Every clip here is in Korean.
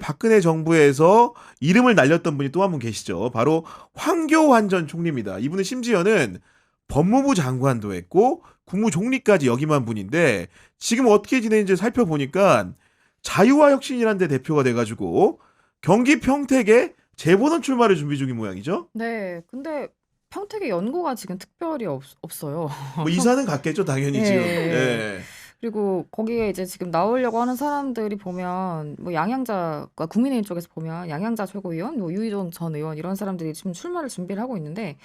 박근혜 정부에서 이름을 날렸던 분이 또 한 분 계시죠. 바로 황교안 전 총리입니다. 이분은 심지어는 법무부 장관도 했고 국무총리까지 역임한 분인데 지금 어떻게 지내는지 살펴보니까 자유화혁신이라는 데 대표가 돼가지고 경기 평택에 재보선 출마를 준비 중인 모양이죠. 네. 근데 평택에 연고가 지금 특별히 없어요. 뭐 이사는 갔겠죠, 당연히 지금. 예. 예. 그리고 거기에 이제 지금 나오려고 하는 사람들이 보면 뭐 양양자, 그러니까 국민의힘 쪽에서 보면 양양자 최고위원, 뭐 유희종 전 의원 이런 사람들이 지금 출마를 준비를 하고 있는데,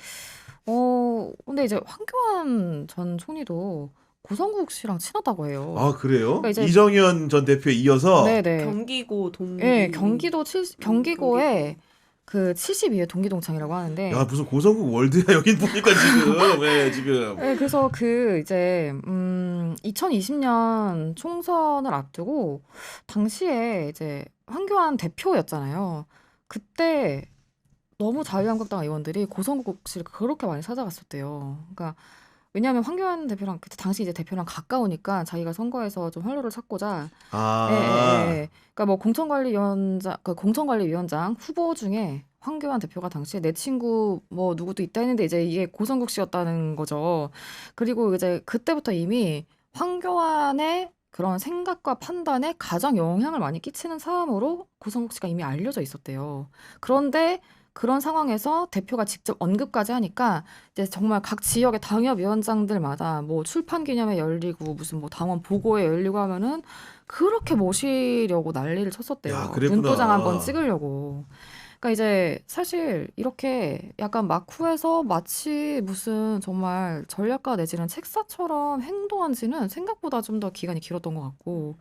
근데 이제 황교안 전 총리도 고성국 씨랑 친하다고 해요. 아, 그래요? 그러니까 이제 이정현 전 대표에 이어서 네네. 경기고 동기. 예, 경기고에 경기고. 그 72회 동기동창이라고 하는데, 야, 무슨 고성국 월드야 여긴 보니까 지금. 예, 지금. 네, 그래서 그 이제 2020년 총선을 앞두고 당시에 이제 황교안 대표였잖아요. 그때 너무 자유한국당 의원들이 고성국 씨를 그렇게 많이 찾아갔었대요. 그러니까 왜냐하면 황교안 대표랑 그때 당시 이제 대표랑 가까우니까 자기가 선거에서 좀 활로를 찾고자 예, 아. 예, 예. 그러니까 뭐 공천관리위원장, 그 공천관리위원장 후보 중에 황교안 대표가 당시에 내 친구 뭐 누구도 있다 했는데 이제 이게 고성국 씨였다는 거죠. 그리고 이제 그때부터 이미 황교안의 그런 생각과 판단에 가장 영향을 많이 끼치는 사람으로 고성국 씨가 이미 알려져 있었대요. 그런데 그런 상황에서 대표가 직접 언급까지 하니까 이제 정말 각 지역의 당협위원장들마다 뭐 출판 기념회 열리고 무슨 뭐 당원 보고회 열리고 하면은 그렇게 모시려고 난리를 야, 쳤었대요. 그랬구나. 눈도장 한번 찍으려고. 그러니까 이제 사실 이렇게 약간 막후에서 마치 무슨 정말 전략가 내지는 책사처럼 행동한 지는 생각보다 좀 더 기간이 길었던 것 같고,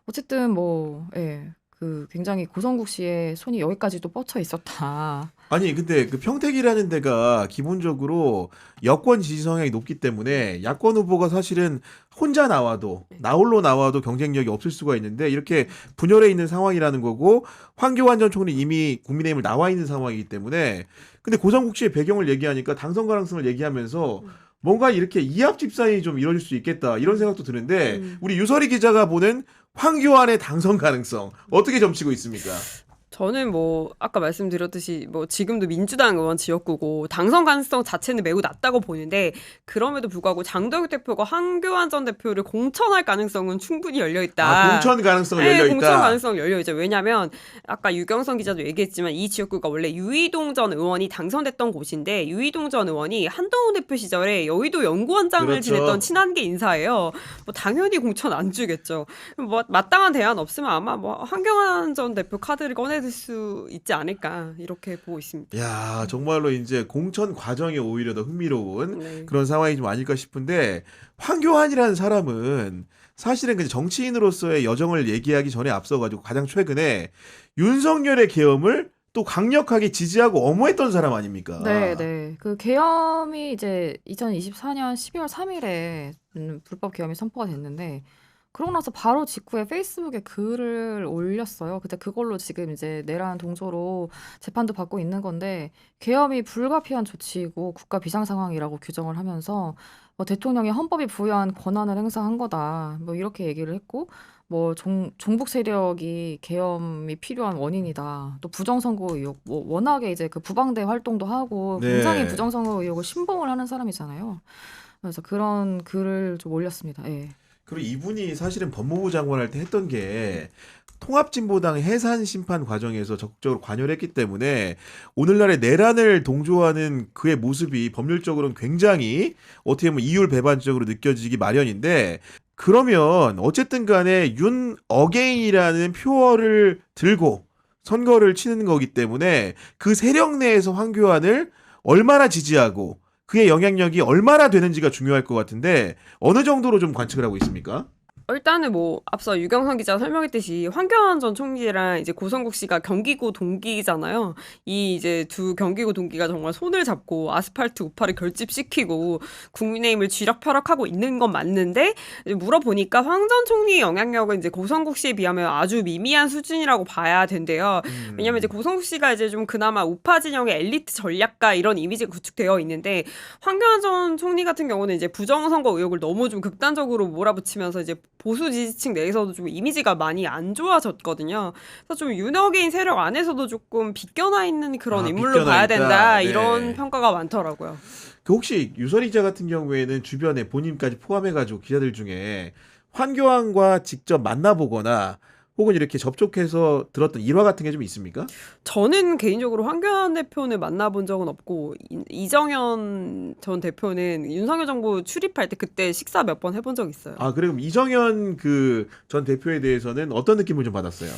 어쨌든 뭐, 예, 그 굉장히 고성국 씨의 손이 여기까지도 뻗쳐 있었다. 아니, 근데 그 평택이라는 데가 기본적으로 여권 지지 성향이 높기 때문에 야권 후보가 사실은 혼자 나와도, 나홀로 나와도 경쟁력이 없을 수가 있는데 이렇게 분열해 있는 상황이라는 거고 황교안 전 총리 이미 국민의힘을 나와 있는 상황이기 때문에 근데 고성국 씨의 배경을 얘기하니까 당선 가능성을 얘기하면서 뭔가 이렇게 이합 집산이 좀 이루어질 수 있겠다 이런 생각도 드는데 우리 유설희 기자가 보는 황교안의 당선 가능성 어떻게 점치고 있습니까? 저는 뭐 아까 말씀드렸듯이 뭐 지금도 민주당 의원 지역구고 당선 가능성 자체는 매우 낮다고 보는데 그럼에도 불구하고 장덕유 대표가 황교안 전 대표를 공천할 가능성은 충분히 열려 있다. 아, 공천 가능성이 네, 열려 있다. 공천 가능성 열려 있죠. 왜냐하면 아까 유경선 기자도 얘기했지만 이 지역구가 원래 유이동 전 의원이 당선됐던 곳인데 유이동 전 의원이 한동훈 대표 시절에 여의도 연구원장을 그렇죠. 지냈던 친한계 인사예요. 뭐 당연히 공천 안 주겠죠. 뭐 마땅한 대안 없으면 아마 뭐 황교안 전 대표 카드를 꺼내들 수 있지 않을까 이렇게 보고 있습니다. 야, 정말로 이제 공천 과정이 오히려 더 흥미로운 네. 그런 상황이 좀 아닐까 싶은데 황교안이라는 사람은 사실은 그 정치인으로서의 여정을 얘기하기 전에 앞서가지고 가장 최근에 윤석열의 계엄을 또 강력하게 지지하고 엄호했던 사람 아닙니까? 네, 네. 그 계엄이 이제 2024년 12월 3일에 불법 계엄이 선포가 됐는데, 그러고 나서 바로 직후에 페이스북에 글을 올렸어요. 근데 그걸로 지금 이제 내란 동조로 재판도 받고 있는 건데, 계엄이 불가피한 조치이고 국가 비상 상황이라고 규정을 하면서 뭐 대통령이 헌법이 부여한 권한을 행사한 거다. 뭐 이렇게 얘기를 했고, 뭐 종북 세력이 계엄이 필요한 원인이다. 또 부정선거 의혹, 뭐 워낙에 이제 그 부방대 활동도 하고 굉장히 네. 부정선거 의혹을 신봉을 하는 사람이잖아요. 그래서 그런 글을 좀 올렸습니다. 예. 그리고 이분이 사실은 법무부 장관 할 때 했던 게 통합진보당 해산 심판 과정에서 적극적으로 관여를 했기 때문에 오늘날의 내란을 동조하는 그의 모습이 법률적으로는 굉장히 어떻게 보면 이율배반적으로 느껴지기 마련인데 그러면 어쨌든 간에 윤 어게인이라는 표어를 들고 선거를 치는 거기 때문에 그 세력 내에서 황교안을 얼마나 지지하고 그의 영향력이 얼마나 되는지가 중요할 것 같은데 어느 정도로 좀 관측을 하고 있습니까? 일단은 뭐 앞서 유경선 기자가 설명했듯이 황교안 전 총리랑 이제 고성국 씨가 경기고 동기잖아요. 이 이제 두 경기고 동기가 정말 손을 잡고 아스팔트 우파를 결집시키고 국민의힘을 쥐락펴락하고 있는 건 맞는데 물어보니까 황 전 총리의 영향력은 이제 고성국 씨에 비하면 아주 미미한 수준이라고 봐야 된대요. 왜냐면 이제 고성국 씨가 이제 좀 그나마 우파 진영의 엘리트 전략가 이런 이미지가 구축되어 있는데 황교안 전 총리 같은 경우는 이제 부정선거 의혹을 너무 좀 극단적으로 몰아붙이면서 이제 보수 지지층 내에서도 좀 이미지가 많이 안 좋아졌거든요. 그래서 좀 윤핵인 세력 안에서도 조금 비껴나 있는 그런 인물로 비껴나 봐야 있다. 된다 네. 이런 평가가 많더라고요. 그 혹시 유설 기자 같은 경우에는 주변에 본인까지 포함해가지고 기자들 중에 황교안과 직접 만나보거나 혹은 이렇게 접촉해서 들었던 일화 같은 게 좀 있습니까? 저는 개인적으로 황교안 대표는 만나본 적은 없고 이정현 전 대표는 윤석열 정부 출입할 때 그때 식사 몇 번 해본 적 있어요. 아, 그래 그럼 이정현 그 전 대표에 대해서는 어떤 느낌을 좀 받았어요?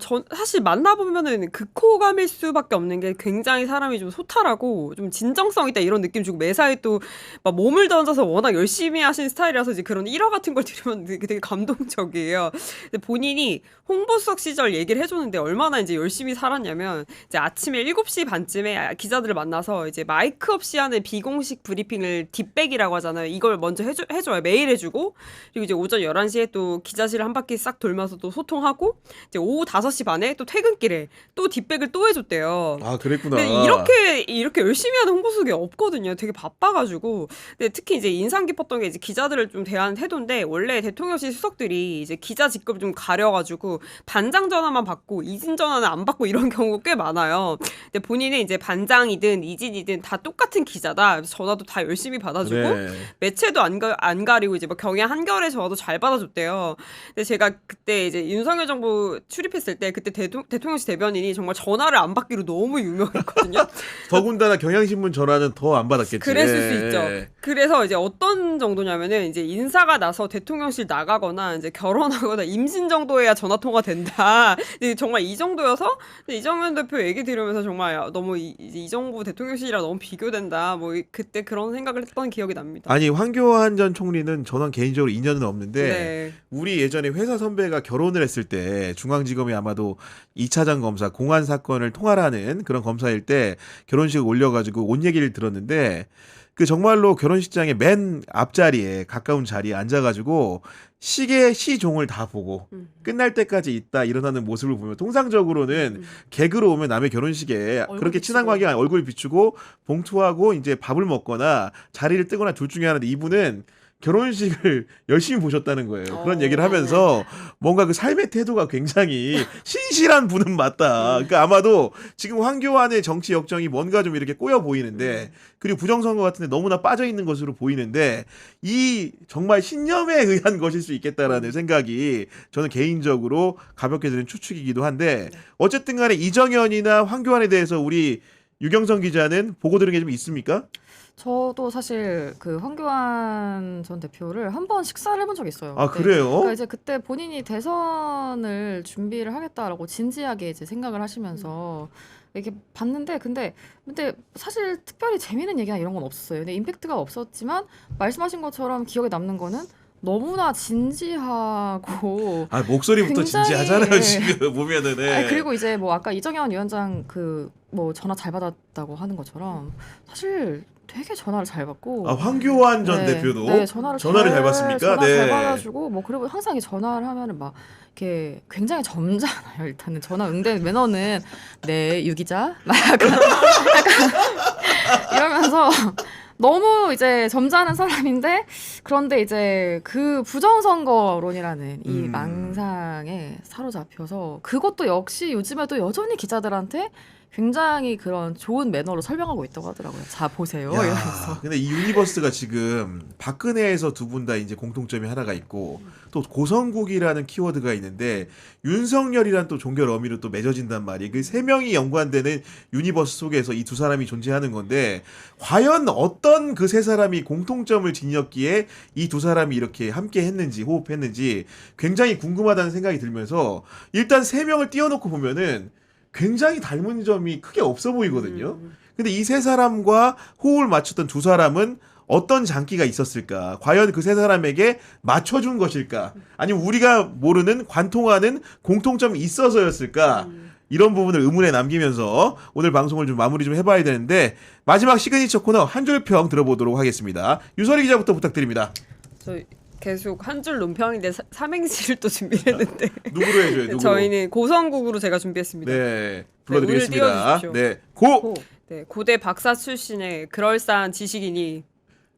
전 사실 만나보면은 극호감일 수밖에 없는 게 굉장히 사람이 좀 소탈하고 좀 진정성 있다 이런 느낌 주고 매사에 또 막 몸을 던져서 워낙 열심히 하신 스타일이라서 이제 그런 일화 같은 걸 들으면 되게 감동적이에요. 근데 본인이 홍보수석 시절 얘기를 해줬는데 얼마나 이제 열심히 살았냐면 이제 아침에 7시 반쯤에 기자들을 만나서 이제 마이크 없이 하는 비공식 브리핑을 뒷백이라고 하잖아요. 이걸 먼저 해줘요. 매일 해주고 그리고 이제 오전 11시에 또 기자실을 한 바퀴 싹 돌면서 또 소통하고 이제 오후 5시 반에 또 퇴근길에 또 뒷백을 또 해줬대요. 아, 그랬구나. 근데 이렇게 열심히 하는 홍보수석이 없거든요. 되게 바빠가지고. 근데 특히 이제 인상 깊었던 게 이제 기자들을 좀 대하는 태도인데 원래 대통령실 수석들이 이제 기자 직급 좀 가려가지고 반장 전화만 받고 이진 전화는 안 받고 이런 경우가 꽤 많아요. 근데 본인은 이제 반장이든 이진이든 다 똑같은 기자다. 그래서 전화도 다 열심히 받아주고 네. 매체도 안 가리고 이제 막 경향 한겨레 전화도 잘 받아줬대요. 근데 제가 그때 이제 윤석열 정부 출입했을 때 그때 대통령실 대변인이 정말 전화를 안 받기로 너무 유명했거든요. 더군다나 경향신문 전화는 더 안 받았겠지. 그랬을 수 예. 있죠. 그래서 이제 어떤 정도냐면은 이제 인사가 나서 대통령실 나가거나 이제 결혼하거나 임신 정도에야 전화 통화 된다. 근데 정말 이 정도여서 이정현 대표 얘기 들으면서 정말 너무 이 정부 대통령실이랑 너무 비교된다. 뭐 그때 그런 생각을 했던 기억이 납니다. 아니 황교안 전 총리는 저는 개인적으로 인연은 없는데 네. 우리 예전에 회사 선배가 결혼을 했을 때 중앙지검이 아마도 2차장 검사 공안 사건을 통할하는 그런 검사일 때 결혼식 올려가지고 온 얘기를 들었는데 그 정말로 결혼식장의 맨 앞자리에 가까운 자리에 앉아가지고 시종을 다 보고 끝날 때까지 있다 일어나는 모습을 보면 통상적으로는 개그로 오면 남의 결혼식에 그렇게 친한 관계가 아니라 얼굴 비추고 봉투하고 이제 밥을 먹거나 자리를 뜨거나 둘 중에 하나인데 이분은 결혼식을 열심히 보셨다는 거예요. 그런 얘기를 하면서 뭔가 그 삶의 태도가 굉장히 신실한 분은 맞다. 그러니까 아마도 지금 황교안의 정치 역정이 뭔가 좀 이렇게 꼬여 보이는데 그리고 부정선거 같은데 너무나 빠져 있는 것으로 보이는데 이 정말 신념에 의한 것일 수 있겠다라는 생각이 저는 개인적으로 가볍게 드는 추측이기도 한데 어쨌든 간에 이정현이나 황교안에 대해서 우리 유경선 기자는 보고 들은 게 좀 있습니까? 저도 사실 그 황교안 전 대표를 한 번 식사를 해본 적이 있어요. 아, 그때. 그래요? 그러니까 이제 그때 본인이 대선을 준비를 하겠다라고 진지하게 이제 생각을 하시면서 이렇게 봤는데 근데 사실 특별히 재미있는 얘기나 이런 건 없었어요. 근데 임팩트가 없었지만 말씀하신 것처럼 기억에 남는 거는 너무나 진지하고 아, 목소리부터 굉장히, 진지하잖아요, 예. 지금 보면은. 예. 아니, 그리고 이제 뭐 아까 이정현 위원장 그 뭐 전화 잘 받았다고 하는 것처럼 사실 되게 전화를 잘 받고 아, 황교안 전 네, 대표도 네, 전화를 잘 받습니까? 전화 네. 잘 받아주고 뭐 그리고 항상 이 전화를 하면은 막 이렇게 굉장히 점잖아요. 일단은 전화 응대 매너는 네 유기자 막 약간 이러면서 너무 이제 점잖은 사람인데 그런데 이제 그 부정선거론이라는 이 망상에 사로잡혀서 그것도 역시 요즘에도 여전히 기자들한테 굉장히 그런 좋은 매너로 설명하고 있다고 하더라고요. 자 보세요. 야, 이러면서. 근데 이 유니버스가 지금 박근혜에서 두 분 다 이제 공통점이 하나가 있고 또 고성국이라는 키워드가 있는데 윤석열이란 또 종결 어미로 또 맺어진단 말이에요. 그 세 명이 연관되는 유니버스 속에서 이 두 사람이 존재하는 건데 과연 어떤 그 세 사람이 공통점을 지녔기에 이 두 사람이 이렇게 함께 했는지 호흡했는지 굉장히 궁금하다는 생각이 들면서 일단 세 명을 띄워놓고 보면은 굉장히 닮은 점이 크게 없어 보이거든요. 근데 이 세 사람과 호흡을 맞췄던 두 사람은 어떤 장기가 있었을까? 과연 그 세 사람에게 맞춰준 것일까? 아니면 우리가 모르는 관통하는 공통점이 있어서였을까? 이런 부분을 의문에 남기면서 오늘 방송을 좀 마무리 좀 해봐야 되는데 마지막 시그니처 코너 한 줄 평 들어보도록 하겠습니다. 유설희 기자부터 부탁드립니다. 저 계속 한 줄 논평인데 삼행시를 또 준비했는데 누구로 해줘요? 누구로? 저희는 고성국으로 제가 준비했습니다. 네, 불러드리겠습니다. 띄워주십시오. 네, 고! 네, 고대 박사 출신의 그럴싸한 지식인이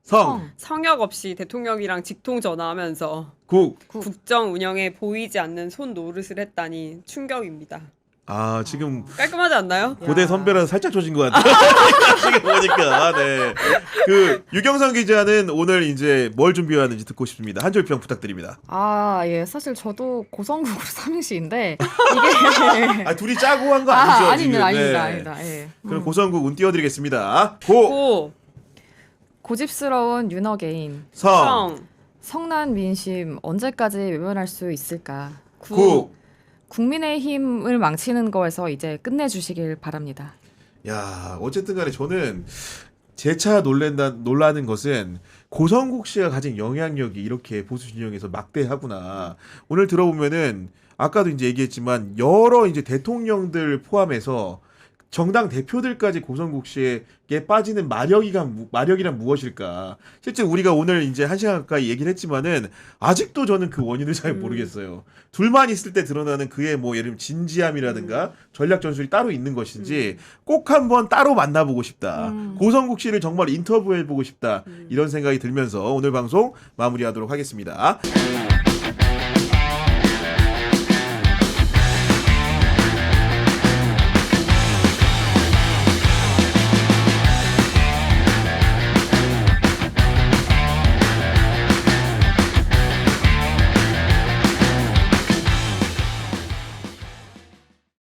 성, 성역 없이 대통령이랑 직통 전화하면서 국. 국정 운영에 보이지 않는 손 노릇을 했다니 충격입니다. 아, 지금 깔끔하지 않나요? 고대 선배라서 살짝 조진 것 같아요. 지금 보니까. 네. 그 유경선 기자는 오늘 이제 뭘 준비해왔는지 듣고 싶습니다. 한 줄 평 부탁드립니다. 아, 예. 사실 저도 고성국으로 삼행시인데 이게 아, 둘이 짜고 한 거 아니죠? 아닙니다. 지금? 네. 아닙니다. 예. 그럼 고성국 운 띄워드리겠습니다. 고, 고, 고집스러운 윤어게인. 성, 성, 성난 민심 언제까지 외면할 수 있을까? 국. 국민의힘을 망치는 거에서 이제 끝내주시길 바랍니다. 야, 어쨌든 간에 저는 재차 놀라는 것은 고성국 씨가 가진 영향력이 이렇게 보수 진영에서 막대하구나. 오늘 들어보면은 아까도 이제 얘기했지만 여러 이제 대통령들 포함해서 정당 대표들까지 고성국 씨에게 빠지는 마력이란 무엇일까? 실제 우리가 오늘 이제 1시간 가까이 얘기를 했지만은 아직도 저는 그 원인을 잘 모르겠어요. 둘만 있을 때 드러나는 그의 뭐 예를 들면 진지함이라든가 전략 전술이 따로 있는 것인지 꼭 한번 따로 만나보고 싶다. 고성국 씨를 정말 인터뷰해보고 싶다. 이런 생각이 들면서 오늘 방송 마무리하도록 하겠습니다.